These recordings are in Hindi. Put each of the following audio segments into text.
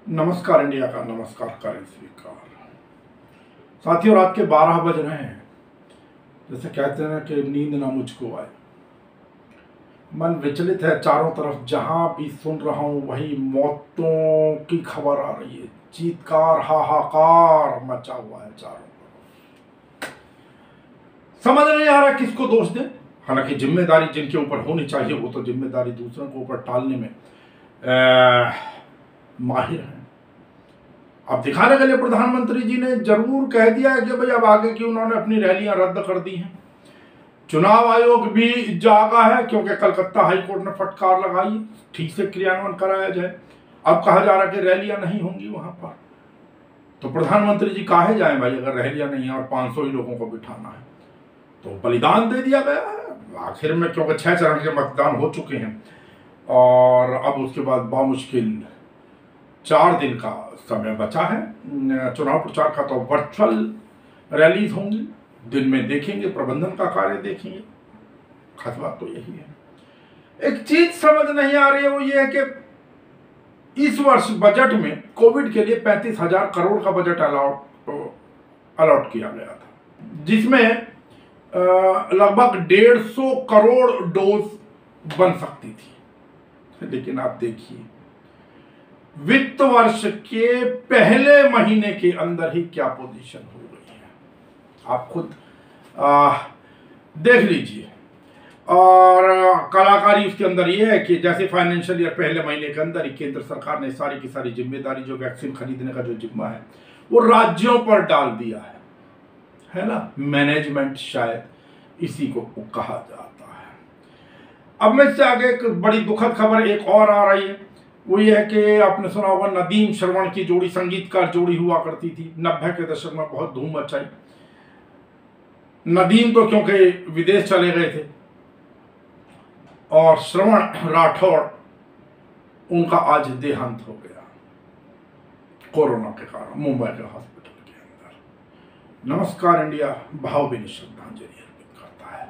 नमस्कार इंडिया का नमस्कार करें स्वीकार। साथियों, रात के 12 बज रहे हैं। जैसे कहते हैं कि नींद ना मुझको आए, मन विचलित है। चारों तरफ जहां भी सुन रहा हूं वही मौतों की खबर आ रही है। चीत्कार हाहाकार मचा हुआ है चारों तरफ। समझ नहीं आ रहा किसको दोष दें। हालांकि जिम्मेदारी जिनके ऊपर होनी चाहिए वो तो जिम्मेदारी दूसरों के ऊपर टालने में माहिर है। अब दिखाने के लिए प्रधानमंत्री जी ने जरूर कह दिया है कि भाई अब आगे की उन्होंने अपनी रैलियां रद्द कर दी हैं। चुनाव आयोग भी जागा है क्योंकि कलकत्ता हाईकोर्ट ने फटकार लगाई है, ठीक से क्रियान्वयन कराया जाए। अब कहा जा रहा है कि रैलियां नहीं होंगी वहां पर, तो प्रधानमंत्री जी काहे जाए भाई अगर रैलियां नहीं है और 500 ही लोगों को बिठाना है। तो बलिदान दे दिया गया है आखिर में, क्योंकि 6 चरण के मतदान हो चुके हैं और अब उसके बाद बामुश्किल 4 दिन का समय बचा है चुनाव प्रचार का। तो वर्चुअल रैलीज होंगी, दिन में देखेंगे, प्रबंधन का कार्य देखेंगे। खास बात तो यही है। एक चीज समझ नहीं आ रही है, वो ये है कि इस वर्ष बजट में कोविड के लिए 35,000 करोड़ का बजट अलॉट किया गया था, जिसमें लगभग 150 करोड़ डोज बन सकती थी। लेकिन आप देखिए वित्त वर्ष के पहले महीने के अंदर ही क्या पोजीशन हो गई है, आप खुद देख लीजिए। और कलाकारी उसके अंदर यह है कि जैसे फाइनेंशियल ईयर पहले महीने के अंदर ही केंद्र सरकार ने सारी की सारी जिम्मेदारी, जो वैक्सीन खरीदने का जो जिम्मा है वो राज्यों पर डाल दिया है ना। मैनेजमेंट शायद इसी को कहा जाता है। अब मैं इससे आगे एक बड़ी दुखद खबर एक और आ रही है, वो ये है कि आपने सुना होगा नदीम श्रवण की जोड़ी, संगीतकार जोड़ी हुआ करती थी, 90 के दशक में बहुत धूम मचाई। नदीम तो क्योंकि विदेश चले गए थे और श्रवण राठौड़ उनका आज देहांत हो गया कोरोना के कारण मुंबई के हॉस्पिटल के अंदर। नमस्कार इंडिया भावभीनी श्रद्धांजलि अर्पित करता है।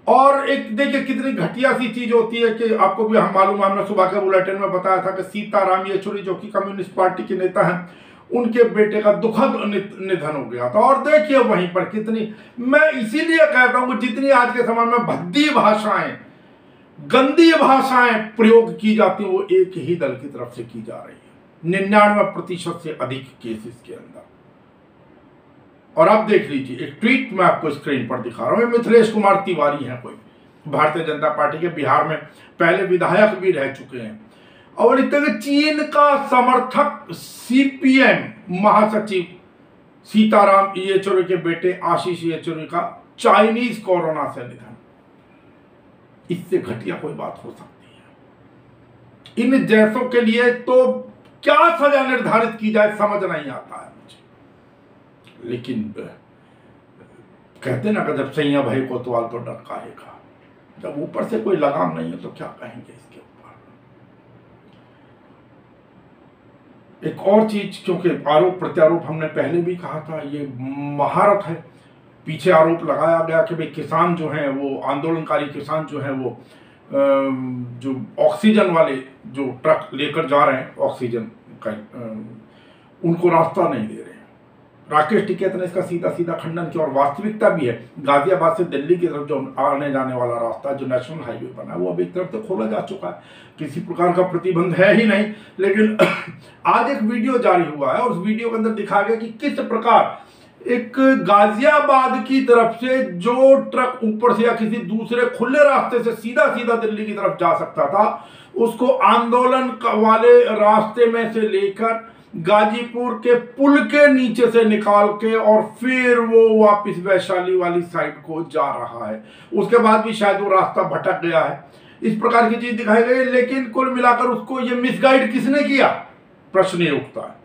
और एक देखिए कितनी घटिया सी चीज होती है कि आपको भी हम मालूम है, हमने सुबह के बुलेटिन में बताया था कि सीताराम येचुरी जो कि कम्युनिस्ट पार्टी के नेता हैं, उनके बेटे का दुखद निधन हो गया था। और देखिए वहीं पर कितनी, मैं इसीलिए कहता हूं कि जितनी आज के समय में भद्दी भाषाएं, गंदी भाषाएं प्रयोग की जाती है वो एक ही दल की तरफ से की जा रही है 99% से अधिक केसेस के अंदर। और आप देख लीजिए एक ट्वीट मैं आपको स्क्रीन पर दिखा रहा हूं। मिथिलेश कुमार तिवारी हैं, कोई भारतीय जनता पार्टी के बिहार में पहले विधायक भी रह चुके हैं, और लिखते हैं चीन का समर्थक सीपीएम महासचिव सीताराम येचुरी के बेटे आशीष येचुरी का चाइनीज कोरोना से निधन। इससे घटिया कोई बात हो सकती है? इन जैसों के लिए तो क्या सजा निर्धारित की जाए समझ नहीं आता है मुझे। लेकिन कहते ना कि जब सैया भाई कोतवाल तो डर काहेगा, जब ऊपर से कोई लगाम नहीं है तो क्या कहेंगे इसके ऊपर। एक और चीज, क्योंकि आरोप प्रत्यारोप हमने पहले भी कहा था, ये महारत है। पीछे आरोप लगाया गया कि भाई किसान जो हैं वो, आंदोलनकारी किसान जो हैं वो जो ऑक्सीजन वाले जो ट्रक लेकर जा रहे हैं ऑक्सीजन का, उनको रास्ता नहीं दे रहे हैं। राकेश टिकैत ने इसका सीधा सीधा खंडन किया। और वास्तविकता भी है, गाजियाबाद से दिल्ली की तरफ जो आने जाने वाला रास्ता जो नेशनल हाईवे बना है वो अभी एक तरफ से खोला जा चुका है, किसी प्रकार का प्रतिबंध है ही नहीं। लेकिन आज एक वीडियो जारी हुआ है और उस वीडियो के अंदर दिखाया गया कि किस प्रकार एक गाजियाबाद की तरफ से जो ट्रक ऊपर से या किसी दूसरे खुले रास्ते से सीधा सीधा दिल्ली की तरफ जा सकता था, उसको आंदोलन वाले रास्ते में से लेकर गाजीपुर के पुल के नीचे से निकाल के और फिर वो वापस वैशाली वाली साइड को जा रहा है। उसके बाद भी शायद वो रास्ता भटक गया है, इस प्रकार की चीज दिखाई गई। लेकिन कुल मिलाकर उसको ये मिसगाइड किसने किया, प्रश्न ये उठता है।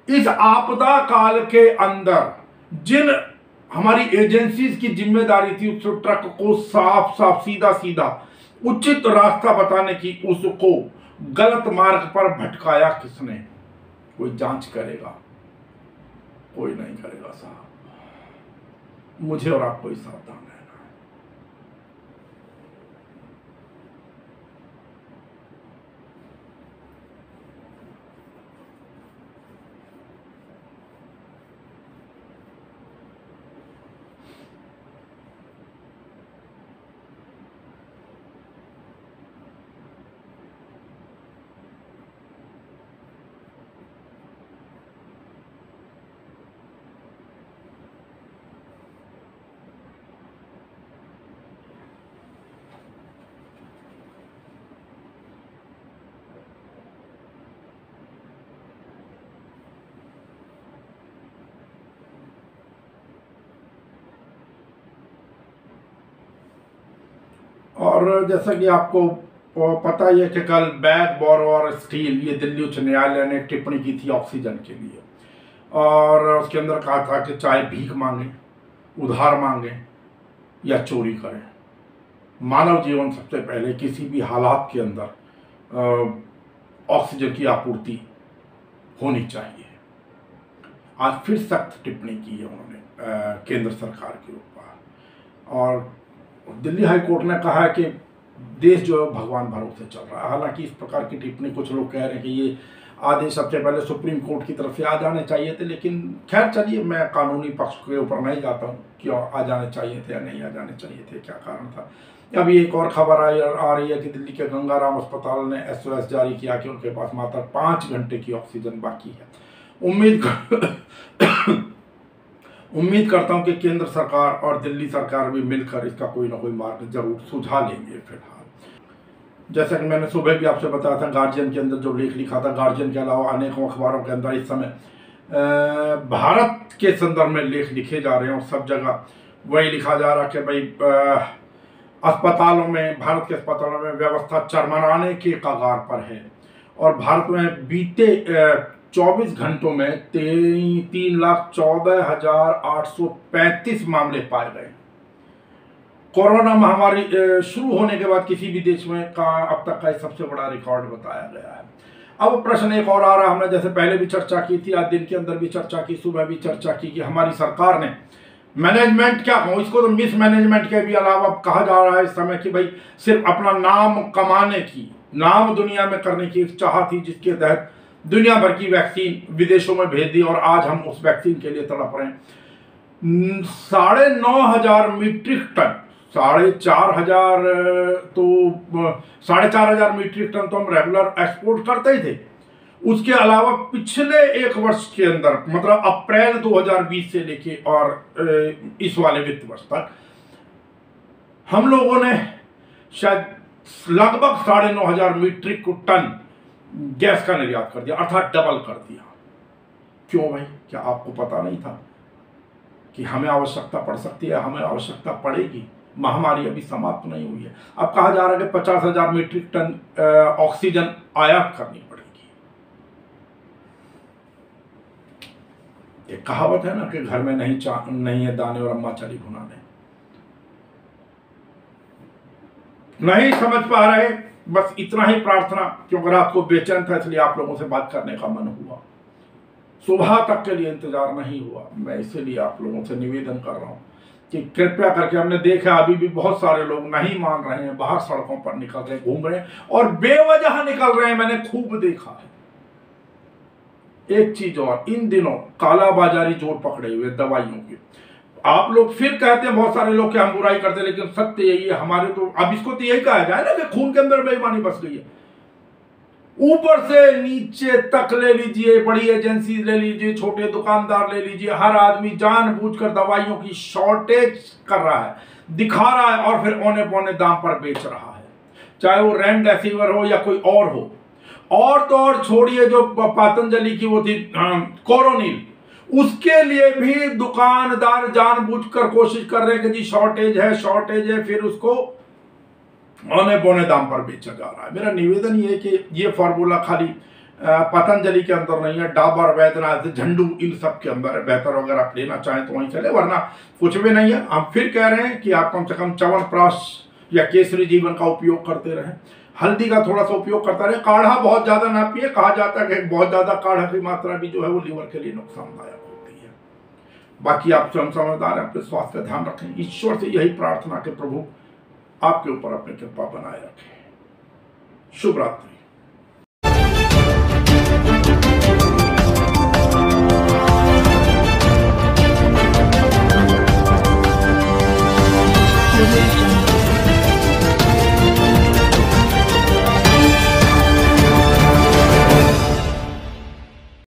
इस आपदा काल के अंदर जिन हमारी एजेंसीज की जिम्मेदारी थी उस ट्रक को साफ साफ सीधा सीधा उचित रास्ता बताने की, उसको गलत मार्ग पर भटकाया किसने? कोई जांच करेगा? कोई नहीं करेगा साहब। मुझे और आपको ही सावधान रहना है। और जैसा कि आपको पता ही है कि कल बैग बोरो स्टील, ये दिल्ली उच्च न्यायालय ने टिप्पणी की थी ऑक्सीजन के लिए, और उसके अंदर कहा था कि चाहे भीख मांगे, उधार मांगे या चोरी करें, मानव जीवन सबसे पहले किसी भी हालात के अंदर ऑक्सीजन की आपूर्ति होनी चाहिए। आज फिर सख्त टिप्पणी की है उन्होंने केंद्र सरकार के ऊपर, और दिल्ली हाई कोर्ट ने कहा है कि देश जो है भगवान भरोसे चल रहा है। हालांकि इस प्रकार की टिप्पणी कुछ लोग कह रहे हैं कि ये आदेश सबसे पहले सुप्रीम कोर्ट की तरफ से आ जाने चाहिए थे, लेकिन खैर चलिए, मैं कानूनी पक्ष के ऊपर नहीं जाता हूँ क्यों आ जाने चाहिए थे या नहीं आ जाने चाहिए थे, क्या कारण था। अभी एक और खबर आ रही है कि दिल्ली के गंगाराम अस्पताल ने SOS जारी किया कि उनके पास मात्र 5 घंटे की ऑक्सीजन बाकी है। उम्मीद करता हूं कि केंद्र सरकार और दिल्ली सरकार भी मिलकर इसका कोई ना कोई मार्ग जरूर सुझा लेंगे। फिलहाल जैसा कि मैंने सुबह भी आपसे बताया था, गार्जियन के अंदर जो लेख लिखा था, गार्जियन के अलावा अनेकों अखबारों के अंदर इस समय भारत के संदर्भ में लेख लिखे जा रहे हैं, और सब जगह वही लिखा जा रहा है कि भाई अस्पतालों में, भारत के अस्पतालों में व्यवस्था चरमराने के कगार पर है, और भारत में बीते 24 घंटों में 3,14,835 मामले पाए गए। कोरोना महामारी शुरू होने के बाद किसी भी देश में का अब तक का सबसे बड़ा रिकॉर्ड बताया गया है। अब प्रश्न एक और आ रहा, हमने जैसे पहले भी चर्चा की थी, आज दिन के अंदर भी चर्चा की, सुबह भी चर्चा की, कि हमारी सरकार ने मैनेजमेंट, क्या कहूँ इसको, तो मिसमैनेजमेंट के भी अलावा कहा जा रहा है इस समय कि भाई सिर्फ अपना नाम कमाने की, नाम दुनिया में करने की एक चाह थी, जिसके तहत दुनिया भर की वैक्सीन विदेशों में भेज दी, और आज हम उस वैक्सीन के लिए तड़प रहे हैं। 9,500 मीट्रिक टन, 4,500 मीट्रिक टन तो हम रेगुलर एक्सपोर्ट करते ही थे। उसके अलावा पिछले एक वर्ष के अंदर, मतलब अप्रैल 2020 से लेके और इस वाले वित्त वर्ष तक, हम लोगों ने शायद लगभग 9,500 मीट्रिक टन गैस का निर्यात कर दिया, अर्थात डबल कर दिया। क्यों भाई, क्या आपको पता नहीं था कि हमें आवश्यकता पड़ सकती है, हमें आवश्यकता पड़ेगी, महामारी अभी समाप्त नहीं हुई है। अब कहा जा रहा है कि 50,000 मीट्रिक टन ऑक्सीजन आयात करनी पड़ेगी। एक कहावत है ना कि घर में नहीं है दाने और अम्मा चली भुनाने। नहीं समझ पा रहे, बस इतना ही प्रार्थना, क्योंकि रात को बेचैन था इसलिए आप लोगों से बात करने का मन हुआ, सुबह तक के लिए इंतजार नहीं हुआ। मैं इसीलिए आप लोगों से निवेदन कर रहा हूं कि कृपया करके, हमने देखा अभी भी बहुत सारे लोग नहीं मान रहे हैं, बाहर सड़कों पर निकल रहे, घूम रहे हैं और बेवजह निकल रहे हैं, मैंने खूब देखा है। एक चीज और, इन दिनों कालाबाजारी जोर पकड़े हुए दवाइयों की। आप लोग फिर कहते हैं, बहुत सारे लोग कि हम बुराई करते हैं, लेकिन सत्य यही है, हमारे तो अब इसको तो यही कहा जाए ना कि खून के अंदर बेईमानी बस गई है। ऊपर से नीचे तक ले लीजिए, बड़ी एजेंसी ले लीजिए, छोटे दुकानदार ले लीजिए, हर आदमी जानबूझकर दवाइयों की शॉर्टेज कर रहा है, दिखा रहा है और फिर औने पौने दाम पर बेच रहा है, चाहे वो रेमडेसिविर हो या कोई और हो। और तो और छोड़िए, जो पतंजलि की वो थी कोरोनिल, उसके लिए भी दुकानदार जानबूझकर कोशिश कर रहे हैं कि जी शॉर्टेज है, फिर उसको औने पौने दाम पर बेचा जा रहा है। मेरा निवेदन ये है कि ये फार्मूला खाली पतंजलि के अंदर नहीं है, डाबर, वैद्यनाथ, झंडू, इन सब के अंदर है। बेहतर अगर आप लेना चाहें तो वहीं चले, वरना कुछ भी नहीं है। हम फिर कह रहे हैं कि आप कम से कम च्यवनप्राश या केसरी जीवन का उपयोग करते रहें, हल्दी का थोड़ा सा उपयोग करता रहे, काढ़ा बहुत ज्यादा ना पिए। कहा जाता है कि बहुत ज्यादा काढ़ा की मात्रा भी जो है वो लीवर के लिए नुकसानदायक होती है। बाकी आप स्वयं समझदार हैं, अपने स्वास्थ्य का ध्यान रखें। ईश्वर से यही प्रार्थना कि प्रभु आपके ऊपर अपनी कृपा बनाए रखें। शुभ रात्रि।